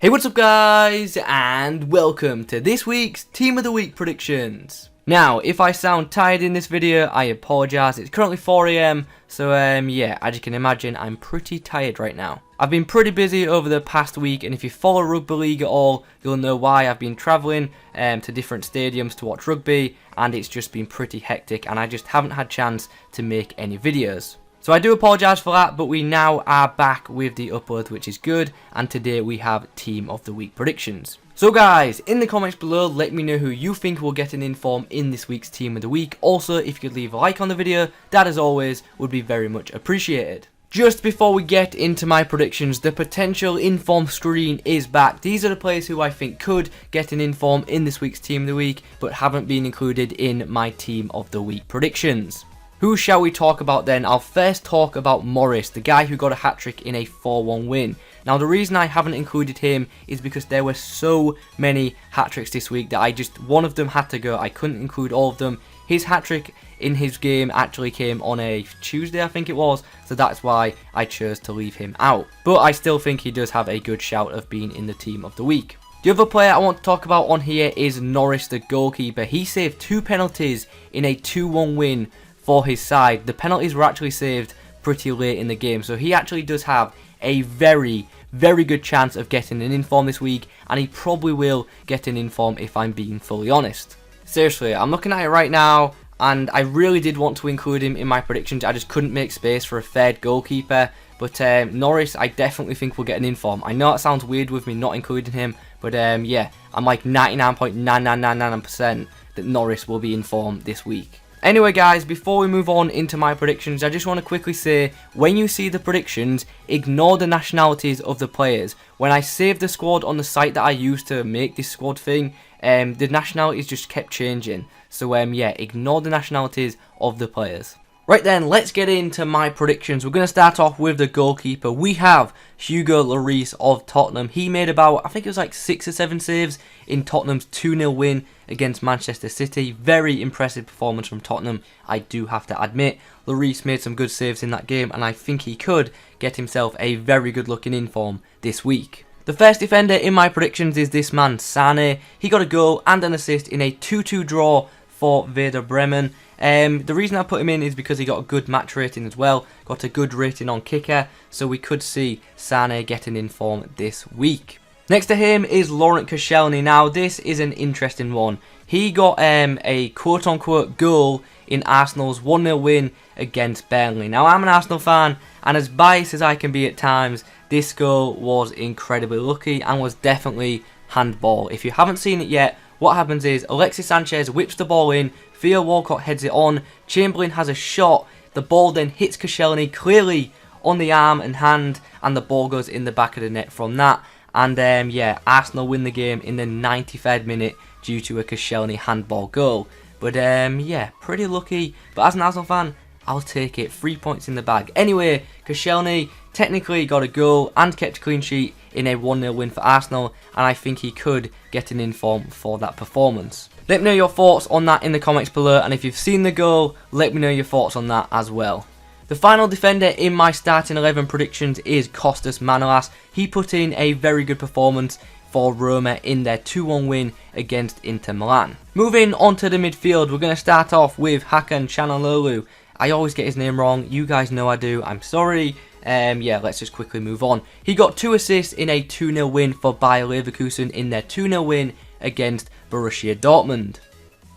Hey, what's up guys, and welcome to this week's Team of the Week predictions. Now, if I sound tired in this video, I apologise. It's currently 4 AM, so yeah, as you can imagine, I'm pretty tired right now. I've been pretty busy over the past week, and if you follow rugby league at all, you'll know why. I've been travelling to different stadiums to watch rugby, and it's just been pretty hectic, and I just haven't had chance to make any videos. So I do apologise for that, but we now are back with the upload, which is good, and today we have Team of the Week predictions. So guys, in the comments below, let me know who you think will get an inform in this week's Team of the Week. Also, if you could leave a like on the video, that as always would be very much appreciated. Just before we get into my predictions, the potential inform screen is back. These are the players who I think could get an inform in this week's Team of the Week, but haven't been included in my Team of the Week predictions. Who shall we talk about then? I'll first talk about Norris, the guy who got a hat-trick in a 4-1 win. Now the reason I haven't included him is because there were so many hat-tricks this week that one of them had to go. I couldn't include all of them. His hat-trick in his game actually came on a Tuesday, I think it was, so that's why I chose to leave him out. But I still think he does have a good shout of being in the Team of the Week. The other player I want to talk about on here is Norris, the goalkeeper. He saved 2 penalties in a 2-1 win for his side. The penalties were actually saved pretty late in the game, so he actually does have a very good chance of getting an inform this week, and he probably will get an inform if I'm being fully honest. Seriously, I'm looking at it right now, and I really did want to include him in my predictions. I just couldn't make space for a third goalkeeper, but Norris I definitely think will get an inform. I know it sounds weird with me not including him, but yeah, I'm like 99.9999% that Norris will be informed this week. Anyway guys, before we move on into my predictions, I just want to quickly say, when you see the predictions, ignore the nationalities of the players. When I saved the squad on the site that I used to make this squad thing, the nationalities just kept changing. So yeah, ignore the nationalities of the players. Right then, let's get into my predictions. We're going to start off with the goalkeeper. We have Hugo Lloris of Tottenham. He made about, I think it was like 6 or 7 saves in Tottenham's 2-0 win against Manchester City. Very impressive performance from Tottenham, I do have to admit. Lloris made some good saves in that game, and I think he could get himself a very good looking inform this week. The first defender in my predictions is this man, Sane. He got a goal and an assist in a 2-2 draw for Werder Bremen. The reason I put him in is because he got a good match rating as well, got a good rating on kicker, so we could see Sane get an inform this week. Next to him is Laurent Koscielny. Now this is an interesting one. He got a quote-unquote goal in Arsenal's 1-0 win against Burnley. Now I'm an Arsenal fan, and as biased as I can be at times, this goal was incredibly lucky and was definitely handball. If you haven't seen it yet, what happens is Alexis Sanchez whips the ball in, Theo Walcott heads it on, Chamberlain has a shot, the ball then hits Koscielny clearly on the arm and hand, and the ball goes in the back of the net from that. And yeah, Arsenal win the game in the 93rd minute due to a Koscielny handball goal. But yeah, pretty lucky, but as an Arsenal fan, I'll take it. 3 points in the bag. Anyway, Koscielny technically got a goal and kept a clean sheet in a 1-0 win for Arsenal, and I think he could get an inform for that performance. Let me know your thoughts on that in the comments below, and if you've seen the goal, let me know your thoughts on that as well. The final defender in my starting 11 predictions is Kostas Manolas. He put in a very good performance for Roma in their 2-1 win against Inter Milan. Moving on to the midfield, we're going to start off with Calhanoglu. I always get his name wrong, you guys know I do, I'm sorry. Yeah, let's just quickly move on. He got 2 assists in a 2-0 win for Bayer Leverkusen in their 2-0 win against Borussia Dortmund.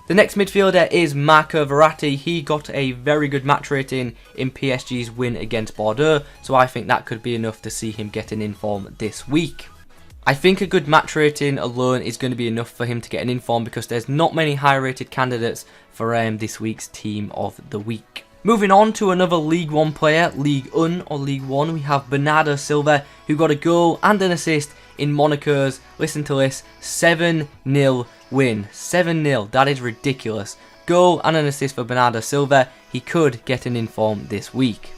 The next midfielder is Maka Verratti. He got a very good match rating in PSG's win against Bordeaux, so I think that could be enough to see him get an inform this week. I think a good match rating alone is going to be enough for him to get an inform because there's not many high rated candidates for this week's Team of the Week. Moving on to another League 1 player, League 1 or League 1, we have Bernardo Silva, who got a goal and an assist in Monaco's, listen to this, 7-0 win. 7-0, that is ridiculous. Goal and an assist for Bernardo Silva, he could get an inform this week.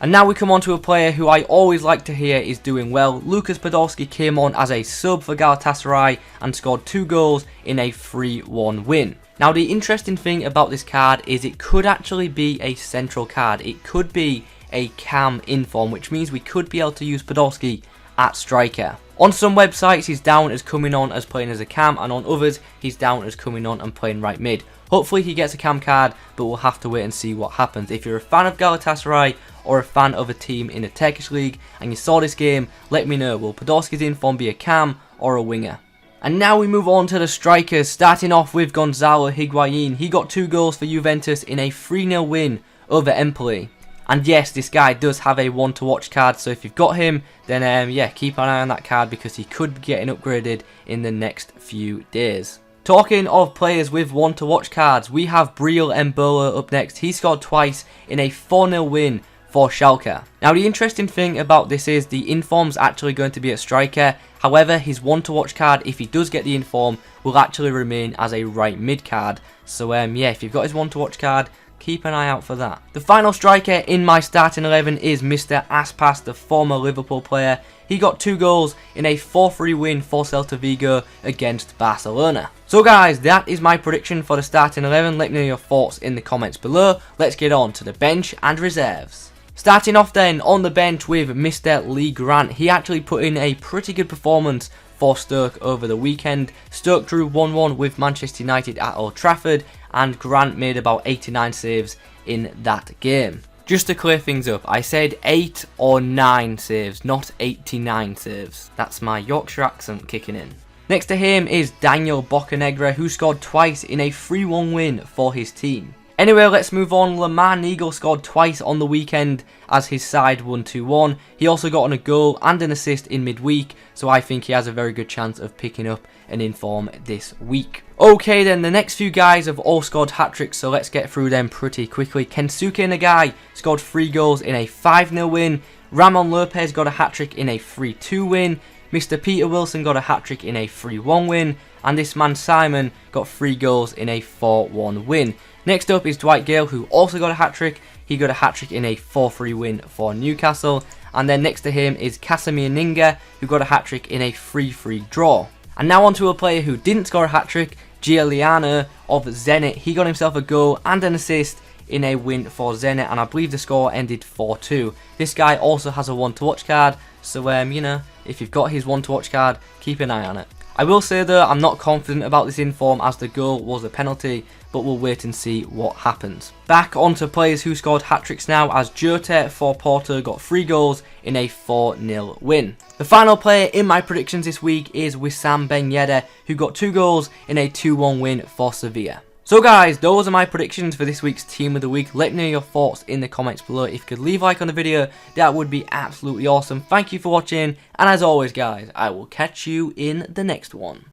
And now we come on to a player who I always like to hear is doing well. Lucas Podolski came on as a sub for Galatasaray and scored 2 goals in a 3-1 win. Now the interesting thing about this card is it could actually be a central card. It could be a cam inform, which means we could be able to use Podolski at striker. On some websites he's down as coming on as playing as a cam, and on others he's down as coming on and playing right mid. Hopefully he gets a cam card, but we'll have to wait and see what happens. If you're a fan of Galatasaray or a fan of a team in a Turkish league and you saw this game, let me know. Will Podolski's inform be a cam or a winger? And now we move on to the strikers, starting off with Gonzalo Higuain. He got 2 goals for Juventus in a 3-0 win over Empoli. And yes, this guy does have a one to watch card, so if you've got him, then yeah, keep an eye on that card because he could be getting upgraded in the next few days. Talking of players with one to watch cards, we have Breel Emperor up next. He scored twice in a 4-0 win for Schalke. Now the interesting thing about this is the inform's actually going to be a striker. However, his one to watch card, if he does get the inform, will actually remain as a right mid card. So yeah, if you've got his one to watch card, keep an eye out for that. The final striker in my starting 11 is Mr. Aspas, the former Liverpool player. He got 2 goals in a 4-3 win for Celta Vigo against Barcelona. So guys, that is my prediction for the starting 11. Let me know your thoughts in the comments below. Let's get on to the bench and reserves. Starting off then on the bench with Mr. Lee Grant. He actually put in a pretty good performance for Stoke over the weekend. Stoke drew 1-1 with Manchester United at Old Trafford, and Grant made about 89 saves in that game. Just to clear things up, I said 8 or 9 saves, not 89 saves. That's my Yorkshire accent kicking in. Next to him is Daniel Bocanegra, who scored twice in a 3-1 win for his team. Anyway, let's move on. Neagle scored twice on the weekend as his side won 2-1. He also got a goal and an assist in midweek, so I think he has a very good chance of picking up an inform this week. Okay then, the next few guys have all scored hat-tricks, so let's get through them pretty quickly. Kensuke Nagai scored 3 goals in a 5-0 win. Ramon Lopes got a hat-trick in a 3-2 win. Mr. Peter Wilson got a hat-trick in a 3-1 win. And this man Simon got 3 goals in a 4-1 win. Next up is Dwight Gill, who also got a hat-trick. He got a hat-trick in a 4-3 win for Newcastle. And then next to him is Casemir Ninga, who got a hat-trick in a 3-3 draw. And now on to a player who didn't score a hat-trick, Giuliano of Zenit. He got himself a goal and an assist in a win for Zenit, and I believe the score ended 4-2. This guy also has a one to watch card, so you know, if you've got his one to watch card, keep an eye on it. I will say though, I'm not confident about this inform as the goal was a penalty, but we'll wait and see what happens. Back onto players who scored hat-tricks now, as Jota for Porto got 3 goals in a 4-0 win. The final player in my predictions this week is Wissam Ben Yedder, who got 2 goals in a 2-1 win for Sevilla. So guys, those are my predictions for this week's Team of the Week. Let me know your thoughts in the comments below. If you could leave a like on the video, that would be absolutely awesome. Thank you for watching, and as always guys, I will catch you in the next one.